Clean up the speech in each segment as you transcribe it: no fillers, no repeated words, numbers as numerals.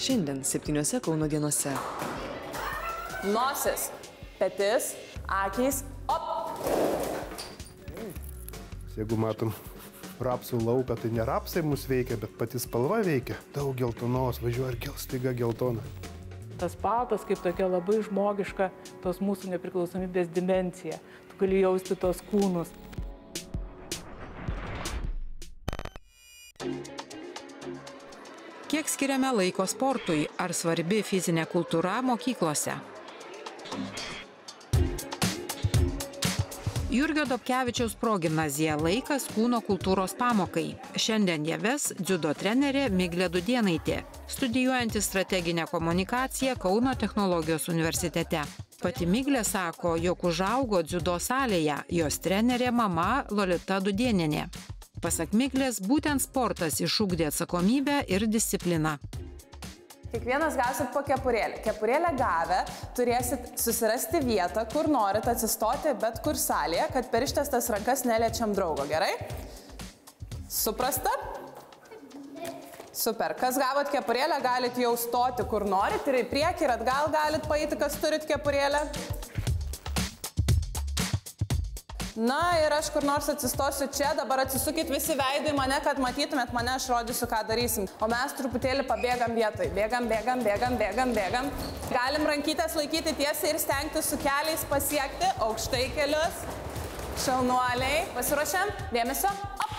Šiandien 7 Kauno dienose. Nosis, petis, akys, op! Jeigu matom rapsų lauką, tai ne rapsai mus veikia, bet pati spalva veikia. Daug geltonos, važiuoja ir staiga geltona. Tas paltas kaip tokia labai žmogiška tos mūsų nepriklausomybės dimencija. Tu gali jausti tos kūnus. Kiek skiriame laiko sportui? Ar svarbi fizinė kultūra mokyklose? Jurgio Dobkevičiaus progimnazija laikas kūno kultūros pamokai. Šiandien ją ves dziudo trenerė Miglė Dudėnaitė, studijuojanti strateginę komunikaciją Kauno technologijos universitete. Pati Miglė sako, jog užaugo dziudo salėje, jos trenerė mama Lolita Dudėnienė. Pasak Miglės, būtent sportas išugdė atsakomybę ir discipliną. Kiekvienas gausit po kepurėlę. Kepurėlę gavę turėsit susirasti vietą, kur norit atsistoti, bet kur salėje, kad per ištestas rankas neliečiam draugo, gerai? Suprasta? Super. Kas gavot kepurėlę, galit jau stoti, kur norit, ir į priekį ir atgal galit paeiti, kas turit kepurėlę. Na ir aš kur nors atsistosiu čia, dabar atsisukit visi veidų į mane, kad matytumėt mane, aš rodysiu, ką darysim. O mes truputėlį pabėgam vietoj. Bėgam. Galim rankytės laikyti tiesiai ir stengtis su keliais pasiekti aukštai kelius. Šaunuoliai. Pasiruošiam? Dėmesio. Op!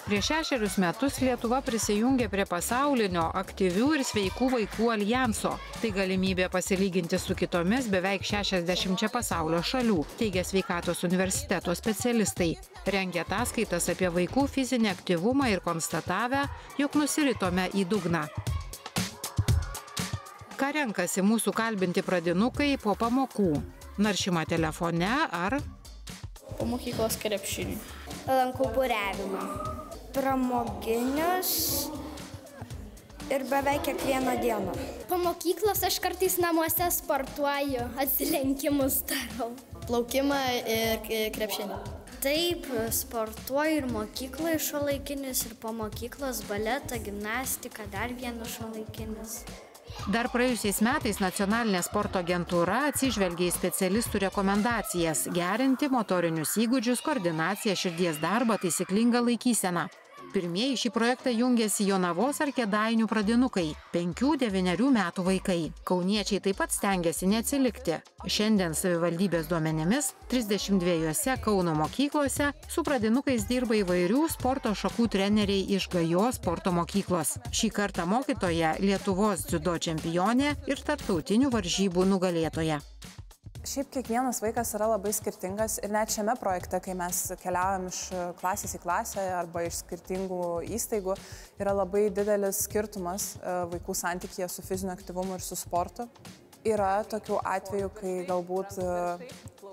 Prieš 6 metus Lietuva prisijungė prie pasaulinio aktyvių ir sveikų vaikų aljanso. Tai galimybė pasilyginti su kitomis beveik 60 pasaulio šalių, teigia Sveikatos universiteto specialistai. Rengia ataskaitas apie vaikų fizinį aktyvumą ir konstatavę, jog nusiritome į dugną. Ką renkasi mūsų kalbinti pradinukai po pamokų? Naršymą telefone ar... Po mokyklos krepšinį. Lankau buriavimą. Pramoginius ir beveik kiekvieną dieną. Po mokyklos aš kartais namuose sportuoju, atsilenkimus darau. Plaukimą ir krepšinį. Taip, sportuoju ir mokykloje šiuolaikinis, ir po mokyklos baletą, gimnastiką, dar vienas šiuolaikinis. Dar praėjusiais metais nacionalinė sporto agentūra atsižvelgė į specialistų rekomendacijas gerinti motorinius įgūdžius, koordinaciją, širdies darbą, taisyklingą laikyseną. Pirmieji šį projektą jungėsi Jonavos ar Kėdainių pradinukai, 5-9 metų vaikai. Kauniečiai taip pat stengiasi neatsilikti. Šiandien savivaldybės duomenimis 32 Kauno mokyklose su pradinukais dirba įvairių sporto šakų treneriai iš Gajos sporto mokyklos. Šį kartą mokytoja Lietuvos dziudo čempionė ir tarptautinių varžybų nugalėtoja. Šiaip kiekvienas vaikas yra labai skirtingas ir net šiame projekte, kai mes keliaujam iš klasės į klasę arba iš skirtingų įstaigų, yra labai didelis skirtumas vaikų santykyje su fiziniu aktyvumu ir su sportu. Yra tokių atvejų, kai galbūt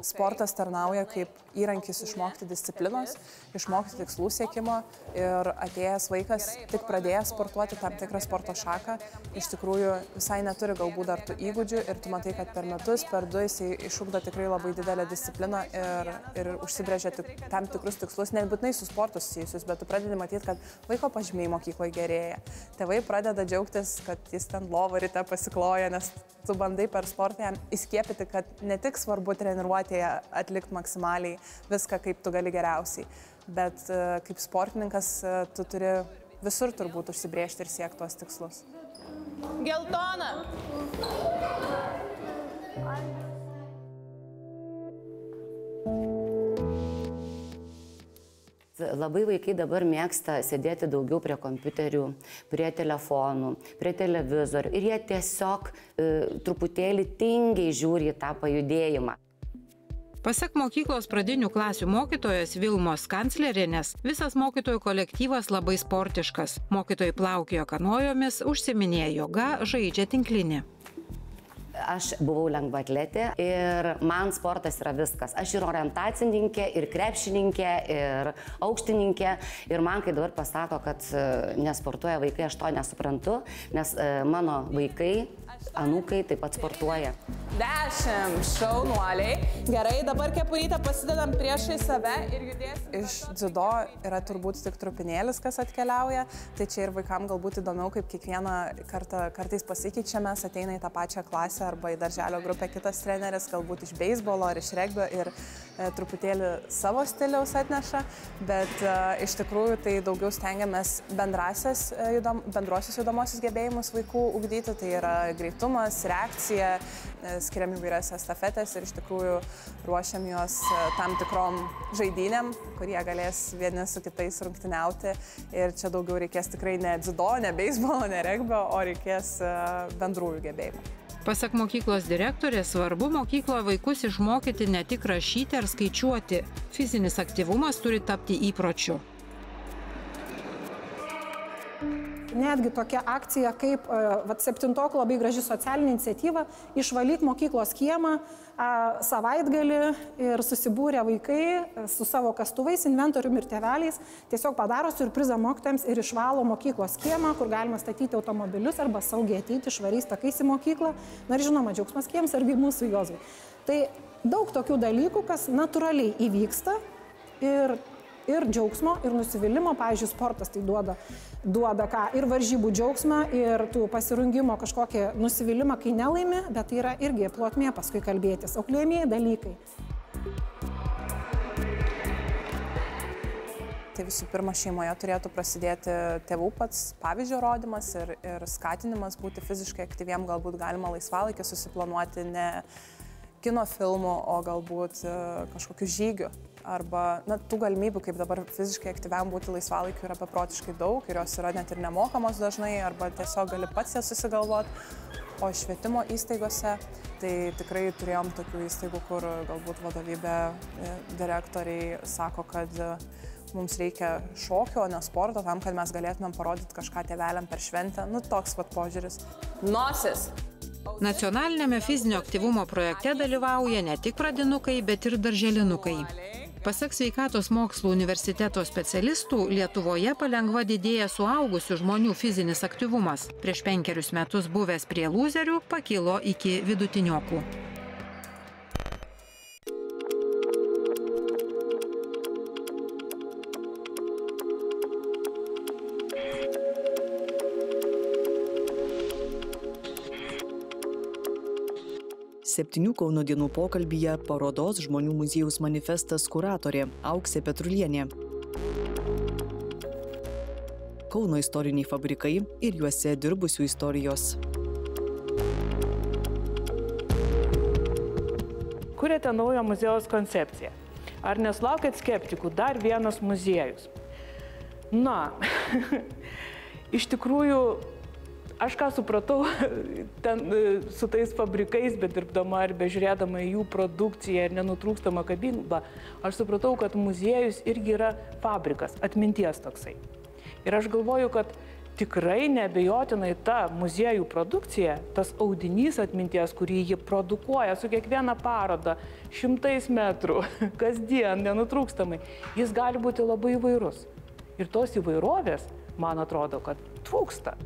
sportas tarnauja kaip įrankis išmokti disciplinos, išmokti tikslų siekimo ir atėjęs vaikas, tik pradėjęs sportuoti tam tikrą sporto šaką, iš tikrųjų visai neturi galbūt dar tų įgūdžių ir tu matai, kad per metus, per 2 jisai išugdo tikrai labai didelę discipliną ir užsibrėžia tam tikrus tikslus, nebūtinai su sportu susijusius, bet tu pradedi matyti, kad vaiko pažymiai mokykloje gerėja. Tėvai pradeda džiaugtis, kad jis ten lovą ryte pasikloja, nes tu bandai per sportą jam įskiepyti, kad ne tik svarbu treniruotėje atlikti maksimaliai viską, kaip tu gali geriausiai, bet kaip sportininkas tu turi visur turbūt užsibrėžti ir siekti tuos tikslus. Geltona! Labai vaikai dabar mėgsta sėdėti daugiau prie kompiuterių, prie telefonų, prie televizorių ir jie tiesiog truputėlį tingiai žiūri į tą pajudėjimą. Pasak mokyklos pradinių klasių mokytojos Vilmos Kanclerienės, visas mokytojų kolektyvas labai sportiškas. Mokytojai plaukiojo kanojomis, užsiminėjo joga, žaidžia tinklinį. Aš buvau lengvaatletė ir man sportas yra viskas. Aš ir orientacininkė, ir krepšininkė, ir aukštininkė. Ir man, kai dabar pasako, kad nesportuoja vaikai, aš to nesuprantu, nes mano vaikai, anūkai taip pat sportuoja. 10. Šaunuoliai. Gerai, dabar kepurytę pasidedam priešai save ir judėsim. Iš dziudo yra turbūt tik trupinėlis, kas atkeliauja. Tai čia ir vaikams galbūt įdomiau, kaip kiekvieną kartą kartais pasikeičiamės, ateina į tą pačią klasę arba į darželio grupę kitas treneris, galbūt iš beisbolo ar iš regbio ir truputėlį savo stiliaus atneša. Bet iš tikrųjų tai daugiau stengiamės bendruosius judomosius gebėjimus vaikų ugdyti. Tai yra greitumas, reakcija, skiriam įvairias estafetės ir iš tikrųjų ruošiam juos tam tikrom žaidynėm, kurie galės vieni su kitais rungtyniauti. Ir čia daugiau reikės tikrai ne dziudo, ne beisbolo, ne regbio, o reikės bendrųjų gebėjimų. Pasak mokyklos direktorės, svarbu mokykloje vaikus išmokyti ne tik rašyti ar skaičiuoti. Fizinis aktyvumas turi tapti įpročiu. Netgi tokia akcija kaip 7-okų labai graži socialinė iniciatyva išvalyk mokyklos kiemą savaitgalį ir susibūrę vaikai su savo kastuvais, inventoriumi ir tėveliais tiesiog padaro siurprizą mokytojams ir išvalo mokyklos kiemą, kur galima statyti automobilius arba saugiai ateiti švariais takais į mokyklą. Na ir žinoma, džiaugsmas kiems argi mūsų Jozui. Tai daug tokių dalykų, kas natūraliai įvyksta ir džiaugsmo, ir nusivylimą. Pavyzdžiui, sportas tai duoda ką? Ir varžybų džiaugsmą, ir tų pasirungimo kažkokį nusivylimą, kai nelaimi, bet tai yra irgi plotmė paskui kalbėtis, auklėjamieji dalykai. Tai visų pirma, šeimoje turėtų prasidėti tėvų pats pavyzdžio rodymas ir skatinimas būti fiziškai aktyviem. Galbūt galima laisvalaikį susiplanuoti ne kino filmų, o galbūt kažkokių žygių. Arba tų galimybių, kaip dabar fiziškai aktyviam būti laisvalaikiu, yra beprotiškai daug ir jos yra net ir nemokamos dažnai, arba tiesiog gali pats jas susigalvoti. O švietimo įstaigose, tai tikrai turėjom tokių įstaigų, kur galbūt vadovybė, direktoriai sako, kad mums reikia šokio, o ne sporto, tam, kad mes galėtumėm parodyti kažką tėveliam per šventę. Toks požiūris. Nosis! Nacionalinėme fizinio aktyvumo projekte dalyvauja ne tik pradinukai, bet ir darželinukai. Pasak Sveikatos mokslų universiteto specialistų, Lietuvoje palengva didėja suaugusių žmonių fizinis aktyvumas. Prieš 5 metus buvęs prie lūzerių pakilo iki vidutiniokų. Septynių Kauno dienų pokalbyje parodos Žmonių muziejaus manifestas kuratorė Auksė Petrulienė. Kauno istoriniai fabrikai ir juose dirbusių istorijos. Kuriate naują muziejaus koncepciją. Ar neslaukėt skeptikų? Dar vienas muziejus. Iš tikrųjų, aš ką supratau ten su tais fabrikais, bet dirbdama ir bežiūrėdama į jų produkciją ir nenutrūkstamą kabinbą, aš supratau, kad muziejus irgi yra fabrikas, atminties toksai. Ir aš galvoju, kad tikrai neabejotinai ta muziejų produkcija, tas audinys atminties, kurį jie produkuoja su kiekviena paroda, 100 metrų, kasdien, nenutrūkstamai, jis gali būti labai įvairus. Ir tos įvairovės, man atrodo, kad trūksta.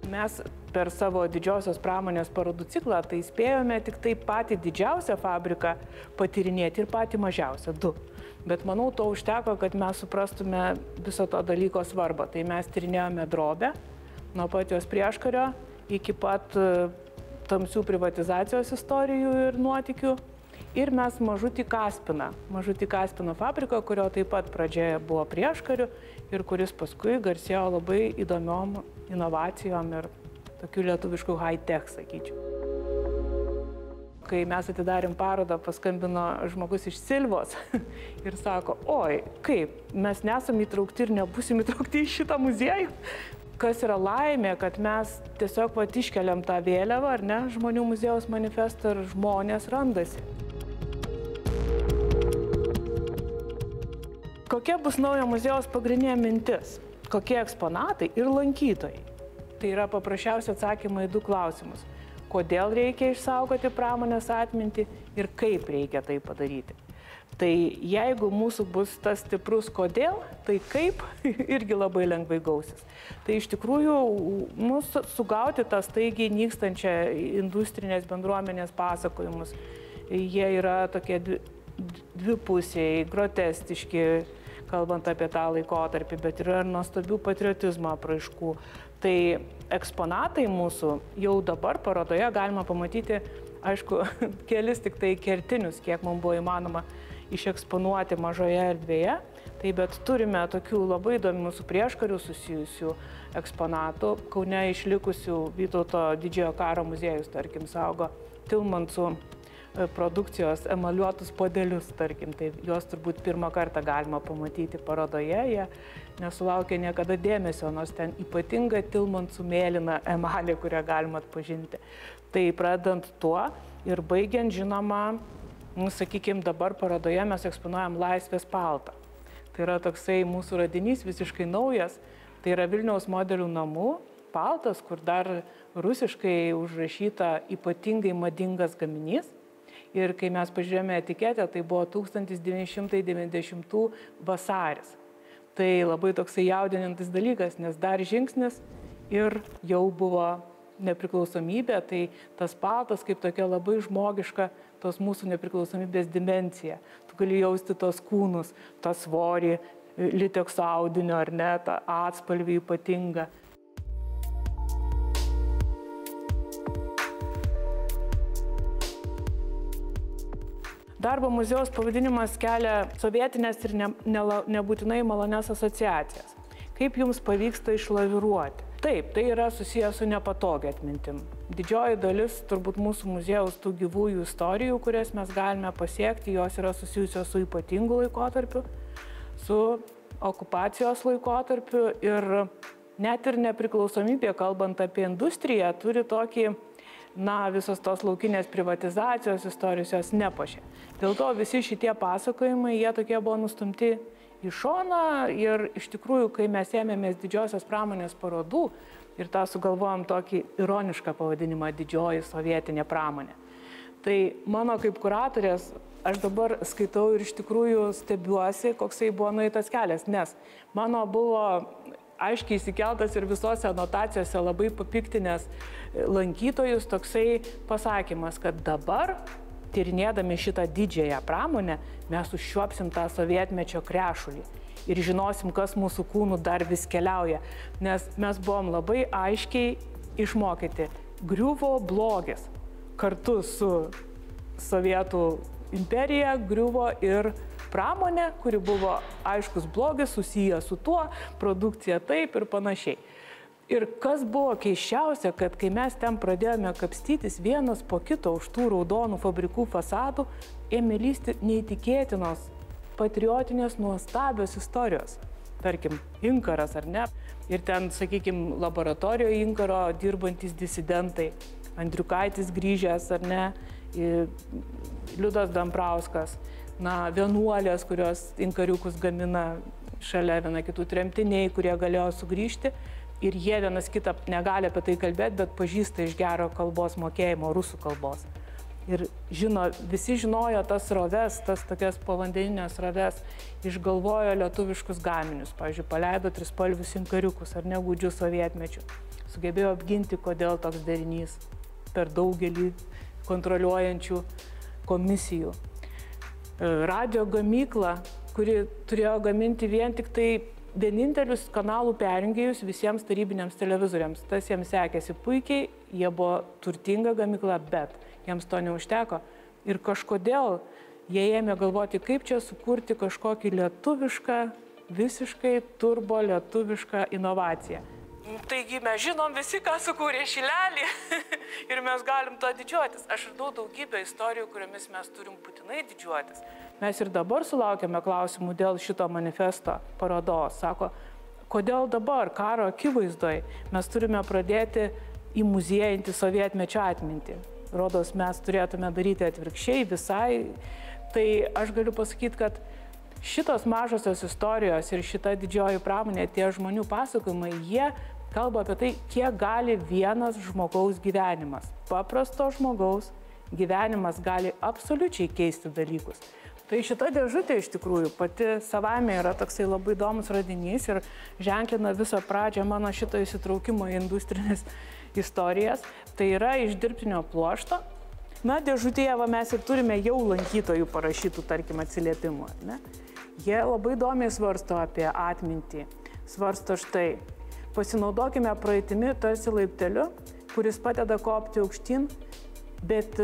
Mes per savo didžiosios pramonės parodų ciklą tai spėjome tik tai patį didžiausią fabriką patyrinėti ir patį mažiausią, 2. Bet manau, to užteko, kad mes suprastume viso to dalyko svarbą. Tai mes tyrinėjome drobę nuo pat jos prieškario iki pat tamsių privatizacijos istorijų ir nuotykių. Ir mes mažutį Kaspino fabriką, kurio taip pat pradžioje buvo prieškariu ir kuris paskui garsėjo labai įdomiom inovacijom ir tokių lietuviškų high-tech, sakyčiau. Kai mes atidarėm parodą, paskambino žmogus iš Silvos ir sako, oi, kaip, mes nesam įtraukti ir nebusim įtraukti į šitą muziejų. Kas yra laimė, kad mes tiesiog iškeliam tą vėliavą, ar ne, Žmonių muziejaus manifestą ir žmonės randasi. Kokia bus naujo muziejaus pagrindinė mintis? Kokie eksponatai ir lankytojai? Tai yra paprasčiausi atsakymai į 2 klausimus. Kodėl reikia išsaugoti pramonės atmintį ir kaip reikia tai padaryti? Tai jeigu mūsų bus tas stiprus kodėl, tai kaip irgi labai lengvai gausis. Tai iš tikrųjų mūsų sugauti tą staigiai nykstančią industrinės bendruomenės pasakojimus, jie yra tokie dvipusiai, grotestiški, kalbant apie tą laikotarpį, bet yra ir nuostabių patriotizmo apraiškų. Tai eksponatai mūsų jau dabar parodoje galima pamatyti, aišku, kelis tik tai kertinius, kiek mums buvo įmanoma išeksponuoti mažoje erdvėje. Tai bet turime tokių labai įdomių su prieškariu susijusių eksponatų. Kaune išlikusių Vytauto didžiojo karo muziejus, tarkim, saugo Tilmansų produkcijos emaliuotus puodelius, tarkim. Tai juos turbūt pirmą kartą galima pamatyti parodoje. Jie nesulaukia niekada dėmesio, nors ten ypatinga Tilmansų mėlyna emalė, kurią galima atpažinti. Tai pradedant tuo ir baigiant, žinoma, sakykime, dabar parodoje mes eksponuojam Laisvės paltą. Tai yra toksai mūsų radinys visiškai naujas. Tai yra Vilniaus modelių namų paltas, kur dar rusiškai užrašyta ypatingai madingas gaminys. Ir kai mes pažiūrėjome etiketę, tai buvo 1990 vasaris. Tai labai toksai jaudinantis dalykas, nes dar žingsnis ir jau buvo nepriklausomybė, tai tas paltas kaip tokia labai žmogiška tos mūsų nepriklausomybės dimencija. Tu gali jausti tos kūnus, tą svorį, litekso audinio ar ne, tą atspalvį ypatingą. Darbo muziejaus pavadinimas kelia sovietinės ir nebūtinai malonias asociacijas. Kaip jums pavyksta išlaviruoti? Taip, tai yra susijęs su nepatogia atmintim. Didžioji dalis turbūt mūsų muziejaus tų gyvųjų istorijų, kurias mes galime pasiekti, jos yra susijusios su ypatingu laikotarpiu, su okupacijos laikotarpiu ir net ir nepriklausomybė, kalbant apie industriją, turi tokį, visos tos laukinės privatizacijos istorijos jos nepašė. Dėl to visi šitie pasakojimai, jie tokie buvo nustumti į šoną ir iš tikrųjų, kai mes ėmėmės didžiosios pramonės parodų ir tą sugalvojom tokį ironišką pavadinimą didžioji sovietinė pramonė. Tai mano kaip kuratorės, aš dabar skaitau ir iš tikrųjų stebiuosi, koksai buvo nueitas kelias, nes mano buvo aiškiai įsikeltas ir visose anotacijose labai papiktinės lankytojus toksai pasakymas, kad dabar tyrinėdami šitą didžiąją pramonę, mes užšiuopsim tą sovietmečio krešulį ir žinosim, kas mūsų kūnų dar vis keliauja. Nes mes buvom labai aiškiai išmokyti. Griuvo blogis. Kartu su Sovietų imperija griuvo ir pramonė, kuri buvo aiškus blogis, susijęs su tuo, produkcija taip ir panašiai. Ir kas buvo keiščiausia, kad kai mes ten pradėjome kapstytis vienas po kito už tų raudonų fabrikų fasadų, ėmė lysti neįtikėtinos, patriotinės, nuostabios istorijos. Tarkim, Inkaras ar ne? Ir ten, sakykime, laboratorijoje Inkaro dirbantis disidentai, Andriukaitis grįžęs ar ne, Liudas Dambrauskas, vienuolės, kurios inkariukus gamina šalia viena kitų tremtiniai, kurie galėjo sugrįžti. Ir jie vienas kitą negali apie tai kalbėti, bet pažįsta iš gero kalbos mokėjimo, rusų kalbos. Ir visi žinojo tas roves, tas tokias povandeninės roves, išgalvojo lietuviškus gaminius. Pavyzdžiui, paleido trispalvius inkariukus ar negūdžių sovietmečių. Sugebėjo apginti, kodėl toks derinys per daugelį kontroliuojančių komisijų. Radio gamykla, kuri turėjo gaminti vien tik tai vienintelius kanalų perjungėjus visiems tarybiniams televizoriams. Tas jiems sekėsi puikiai, jie buvo turtinga gamykla, bet jiems to neužteko. Ir kažkodėl jie ėmė galvoti, kaip čia sukurti kažkokį lietuvišką, visiškai turbo lietuvišką inovaciją. Taigi mes žinom visi, ką sukūrė Šilelį ir mes galim to didžiuotis. Aš radau daugybę istorijų, kuriomis mes turim būtinai didžiuotis. Mes ir dabar sulaukėme klausimų dėl šito manifesto parodos. Sako, kodėl dabar, karo akivaizdoje, mes turime pradėti įmuziejinti sovietmečio atmintį. Rodos, mes turėtume daryti atvirkščiai visai. Tai aš galiu pasakyti, kad šitos mažosios istorijos ir šita didžioji pramonė, tie žmonių pasakojimai, jie kalba apie tai, kiek gali vienas žmogaus gyvenimas. Paprasto žmogaus gyvenimas gali absoliučiai keisti dalykus. Tai šita dėžutė iš tikrųjų pati savame yra toksai labai įdomus radinys ir ženklina visą pradžią mano šito įsitraukimo į industrinės istorijas. Tai yra iš dirbtinio pluošto. Na, dėžutėje mes ir turime jau lankytojų parašytų, tarkim, atsiliepimų. Ne? Jie labai įdomiai svarsto apie atmintį. Svarsto štai, pasinaudokime praeitimi tarsi laipteliu, kuris padeda kopti aukštyn, bet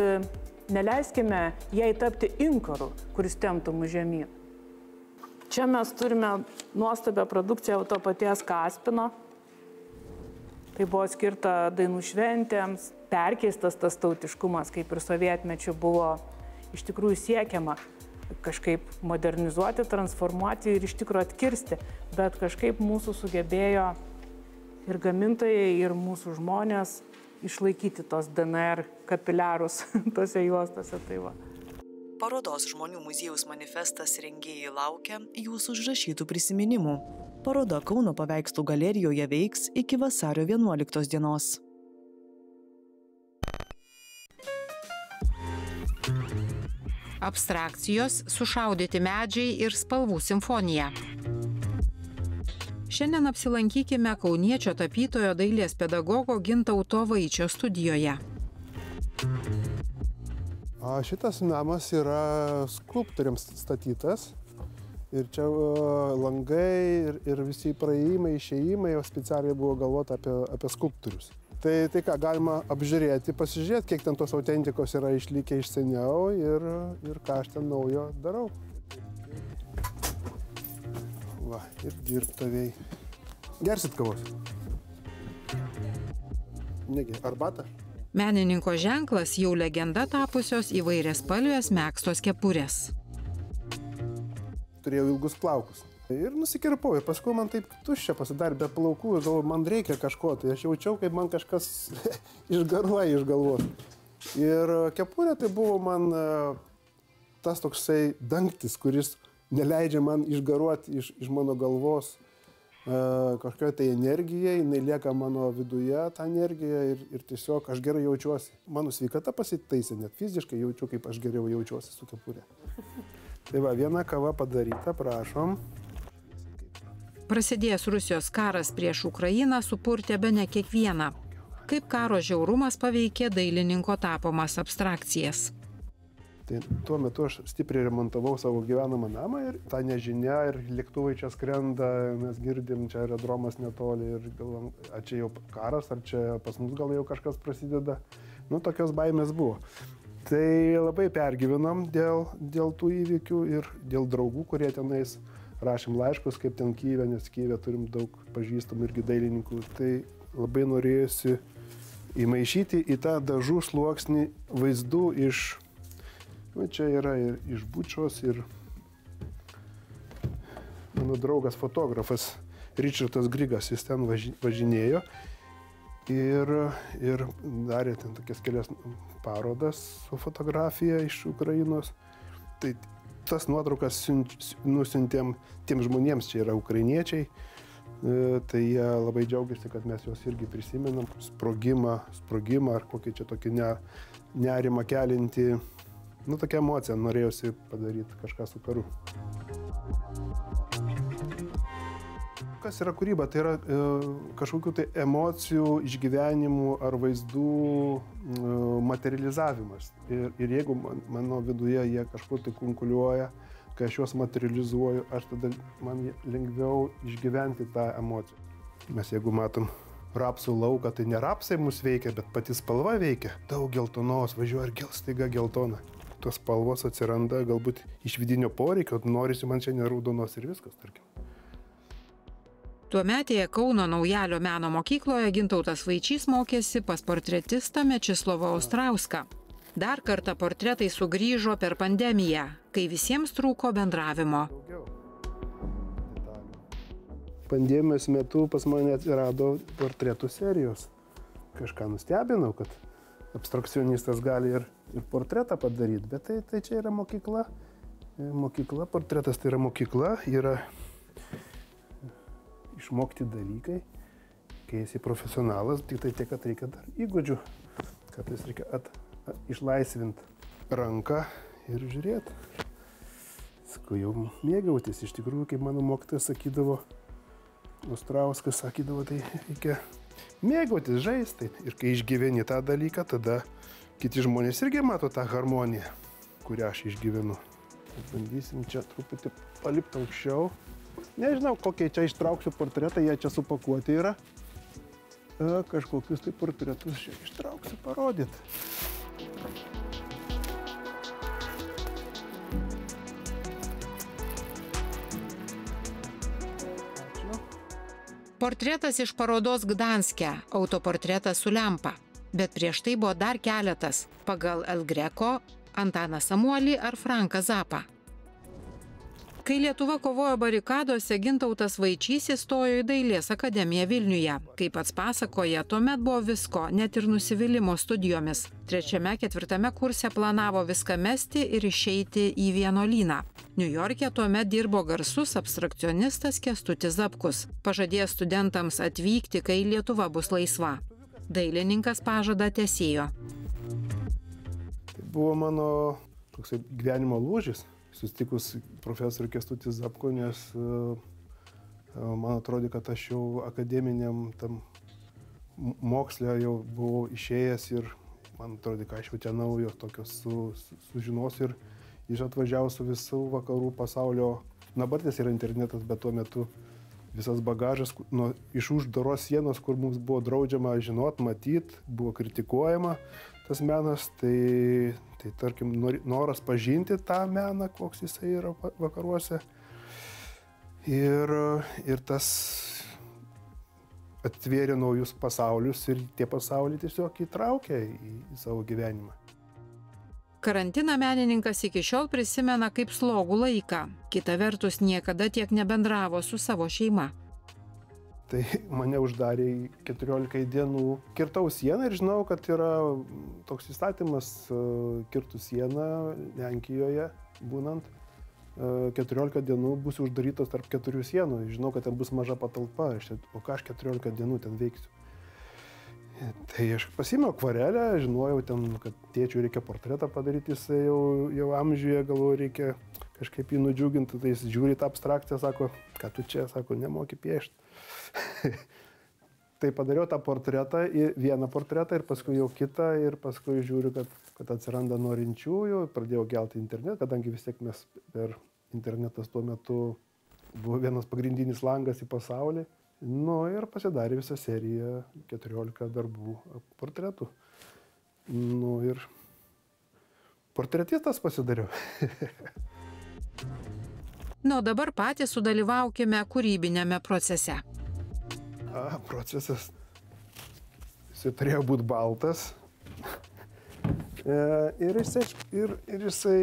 neleiskime jai tapti inkaru, kuris temptų mus žemyn. Čia mes turime nuostabią produkciją to paties Kaspino. Tai buvo skirta dainų šventėms, perkeistas tas tautiškumas, kaip ir sovietmečiu buvo iš tikrųjų siekiama kažkaip modernizuoti, transformuoti ir iš tikrųjų atkirsti, bet kažkaip mūsų sugebėjo ir gamintojai, ir mūsų žmonės išlaikyti tos DNR kapiliarus tose juostose. Tai va. Parodos Žmonių muziejaus manifestas rengėjai laukia jūsų užrašytų prisiminimų. Paroda Kauno paveikslų galerijoje veiks iki vasario 11 dienos. Abstrakcijos, sušaudyti medžiai ir spalvų simfonija. Šiandien apsilankykime kauniečio tapytojo dailės pedagogo Gintauto Vaičio studijoje. Šitas namas yra skulptoriams statytas. Ir čia langai ir visi praėjimai, išėjimai, specialiai buvo galvota apie skulptorius. Tai ką, galima apžiūrėti, pasižiūrėti, kiek ten tos autentikos yra išlikę iš seniau ir ką aš ten naujo darau. Va, ir dirbtuviai. Gersit kavos? Negi, arbatą? Menininko ženklas jau legenda tapusios įvairiaspalvės megztos kepurės. Turėjau ilgus plaukus. Ir nusikirpau, ir paskui man taip tuščia pasidarė be plaukų, ir galvoju, man reikia kažko, tai aš jaučiau, kaip man kažkas išgaruoja iš galvos. Ir kepurė tai buvo man tas toksai dangtis, kuris neleidžia man išgaruoti iš mano galvos kažkokia tai energija, jinai lieka mano viduje, ta energija, ir tiesiog aš gerai jaučiuosi. Mano sveikata pasitaisė, net fiziškai jaučiu, kaip aš geriau jaučiuosi su kepurė. Tai va, viena kava padaryta, prašom. Prasidėjęs Rusijos karas prieš Ukrainą supurtė bene kiekvieną. Kaip karo žiaurumas paveikė dailininko tapomas abstrakcijas. Tai tuo metu aš stipriai remontavau savo gyvenamą namą ir ta nežinia, ir lėktuvai čia skrenda, mes girdim, čia aerodromas netoli ir galvom, ar čia jau karas, ar čia pas mus gal jau kažkas prasideda. Nu, tokios baimės buvo. Tai labai pergyvenam dėl tų įvykių ir dėl draugų, kurie tenais rašėm laiškus, kaip ten Kyjive, nes Kyjive turim daug pažįstamų irgi dailininkų. Tai labai norėjusi įmaišyti į tą dažų sluoksnį vaizdų iš... Nu, čia yra ir iš Bučos, ir mano draugas fotografas Ričardas Grigas, jis ten važinėjo ir darė ten tokias kelias parodas su fotografija iš Ukrainos. Tai tas nuotraukas nusiuntėm tiem žmonėms, čia yra ukrainiečiai, tai jie labai džiaugiasi, kad mes juos irgi prisimenam. Sprogimą ar kokį čia tokį nerimą kelinti. Nu, tokia emocija, norėjusi padaryti kažką su karu. Kas yra kūryba? Tai yra kažkokių tai emocijų, išgyvenimų ar vaizdų materializavimas. Ir jeigu mano viduje jie kažkur tai kunkuliuoja, kai aš juos materializuoju, tada man lengviau išgyventi tą emociją. Mes jeigu matom rapsų lauką, tai ne rapsai mus veikia, bet pati spalva veikia. Daug geltonos, važiuoja ir staiga geltona. Tos spalvos atsiranda galbūt iš vidinio poreikio, norisi man čia neraudonos ir viskas, tarkim. Tuometėje Kauno Naujalio meno mokykloje Gintautas Vaičys mokėsi pas portretistą Mečislovą Ostrauską. Dar kartą portretai sugrįžo per pandemiją, kai visiems trūko bendravimo. Pandemijos metu pas mane atsirado portretų serijos. Kažką nustebinau, kad abstrakcionistas gali ir portretą padaryti, bet tai čia yra mokykla. Mokykla, portretas tai yra mokykla, yra išmokti dalykai, kai esi profesionalas, tik tai tiek, kad reikia dar įgūdžių, kad reikia išlaisvinti ranką ir žiūrėti. paskui jau mėgautis. Iš tikrųjų, kaip mano mokytojas sakydavo, Ostrauskas sakydavo, tai reikia mėgautis, žaisti. Ir kai išgyveni tą dalyką, tada kiti žmonės irgi mato tą harmoniją, kurią aš išgyvenu. Bandysim čia truputį palipti aukščiau. Nežinau, kokie čia ištrauksiu portretą, jie čia supakuoti yra. Kažkokius tai portretus čia ištrauksiu parodyti. Portretas iš parodos Gdanske, autoportretas su lempa. Bet prieš tai buvo dar keletas pagal El Greco, Antaną Samuolį ar Franką Zappą. Kai Lietuva kovojo barikadose, Gintautas Vaičys įstojo į Dailės akademiją Vilniuje. Kaip pats pasakoja, tuomet buvo visko, net ir nusivylimo studijomis. 3.-4. kurse planavo viską mesti ir išeiti į vienuolyną. Niujorke tuomet dirbo garsus abstrakcionistas Kęstutis Zapkus, pažadėjęs studentams atvykti, kai Lietuva bus laisva. Dailininkas pažadą tesėjo. Tai buvo mano toksai gyvenimo lūžis, susitikus profesorių Kęstutį Zapkų, nes man atrodė, kad aš jau akademiniam tam moksle jau buvau išėjęs ir man atrodė, kad aš jau čia naujo tokio sužinosiu ir iš atvažiausiu visų vakarų pasaulio. Dabartis yra internetas, bet tuo metu visas bagažas iš uždaros sienos, kur mums buvo draudžiama žinot, matyt, buvo kritikuojama tas menas, tai tarkim noras pažinti tą meną, koks jisai yra vakaruose. Ir tas atvėrė naujus pasaulius ir tie pasauliai tiesiog įtraukė į savo gyvenimą. Karantiną menininkas iki šiol prisimena kaip slogų laiką. Kita vertus, niekada tiek nebendravo su savo šeima. Tai mane uždarė į 14 dienų. Kirtau sieną ir žinau, kad yra toks įstatymas kirtų sieną Lenkijoje būnant. 14 dienų bus uždarytos tarp 4 sienų. Žinau, kad ten bus maža patalpa. O ką aš 14 dienų ten veiksiu? Tai aš pasiėmiau akvarelę, žinojau ten, kad tėčiui reikia portretą padaryti, jisai jau amžiuje, galvoju, reikia kažkaip jį nudžiuginti, tai jis žiūri tą abstrakciją, sako, ką tu čia, sako, nemoki piešti. Tai padariau tą portretą, vieną portretą ir paskui jau kitą ir paskui žiūriu, kad atsiranda norinčiųjų, pradėjau kelti internetą, kadangi vis tiek mes per internetas tuo metu buvo vienas pagrindinis langas į pasaulį. Nu ir pasidarė visą seriją 14 darbų portretų. Nu ir portretistas pasidariau. Nu, dabar patys sudalyvaukime kūrybinėme procese. Procesas. Jisai turėjo būti baltas. Ir jisai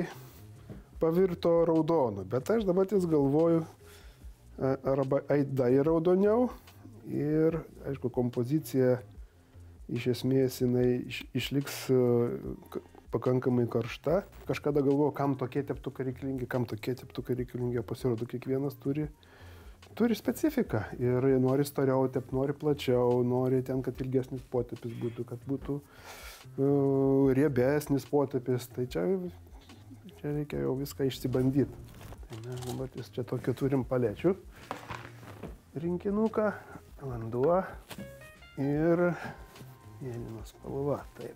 pavirto raudonu. Bet aš dabar ties galvoju, arba dar raudoniau ir, aišku, kompozicija iš esmės jinai išliks pakankamai karšta. Kažkada galvojau, kam tokie teptukai reikalingi, pasirodo, kiekvienas turi specifiką ir nori storiau tepti, nori plačiau, nori ten, kad ilgesnis potepis būtų, kad būtų riebesnis potepis, tai čia reikia jau viską išsibandyti. Mes dabar čia tokį turim palečių rinkinuką, vanduo ir mėlynos spalva. Taip.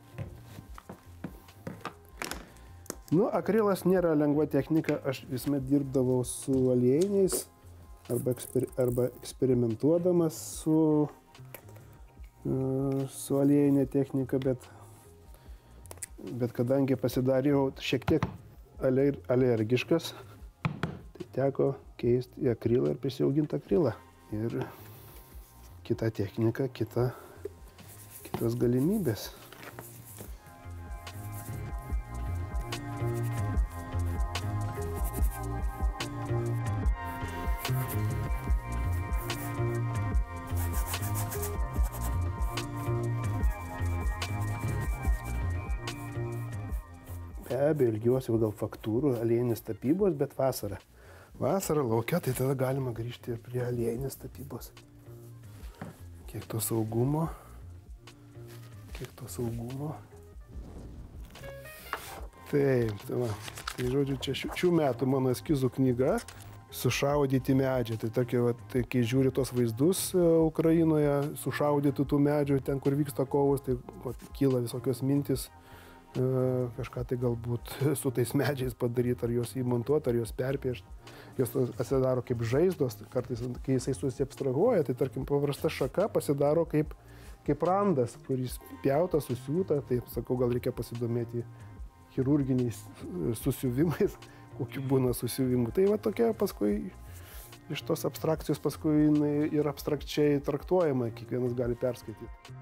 Nu, akrilas nėra lengva technika, aš visuomet dirbdavau su aliejiniais arba eksperimentuodamas su aliejinė technika, bet kadangi pasidariau šiek tiek alergiškas, tai teko keisti į akrilą ir prisiauginti akrilą. Ir kita technika, kitos galimybės. Be abejo, ilgiuosi gal faktūrų, aliejinės tapybos, bet vasarą. Vasarą laukia, tai tada galima grįžti ir prie aliejinės tapybos. Kiek to saugumo. Taip, tai va. Tai žodžiu, čia šių metų mano eskizų knyga sušaudyti medžiai. Tai tokie, tai kai žiūri tos vaizdus Ukrainoje, sušaudytų tų medžių, ten kur vyksta kovos, tai kyla visokios mintis, kažką tai galbūt su tais medžiais padaryti, ar juos įmontuoti, ar juos perpiešti. Jos atsidaro kaip žaizdos, kartais, kai jisai susiabstrahuoja, tai tarkim paprasta šaka pasidaro kaip randas, kuris pjauta, susiūta, tai sakau, gal reikia pasidomėti chirurginiais susiuvimais, kokiu būna susiuvimų. Tai va tokia paskui iš tos abstrakcijos paskui ir abstrakčiai traktuojama, kiekvienas gali perskaityti.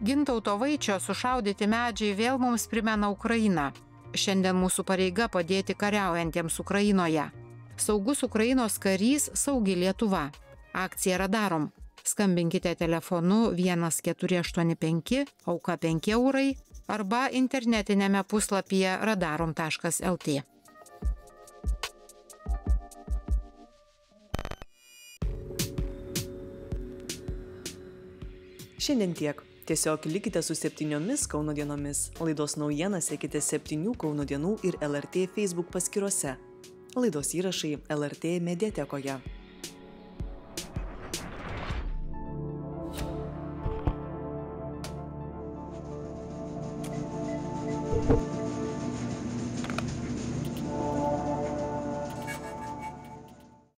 Gintauto Vaičio sušaudyti medžiai vėl mums primena Ukrainą. Šiandien mūsų pareiga padėti kariaujantiems Ukrainoje. Saugus Ukrainos karys, saugi Lietuva. Akcija Radarom. Skambinkite telefonu 1485, auka 5 eurai, arba internetinėme puslapyje radarom.lt. Šiandien tiek. Tiesiog likite su 7 Kauno dienomis. Laidos naujienas sekite 7 Kauno dienų ir LRT Facebook paskyrose. Laidos įrašai LRT mediatekoje.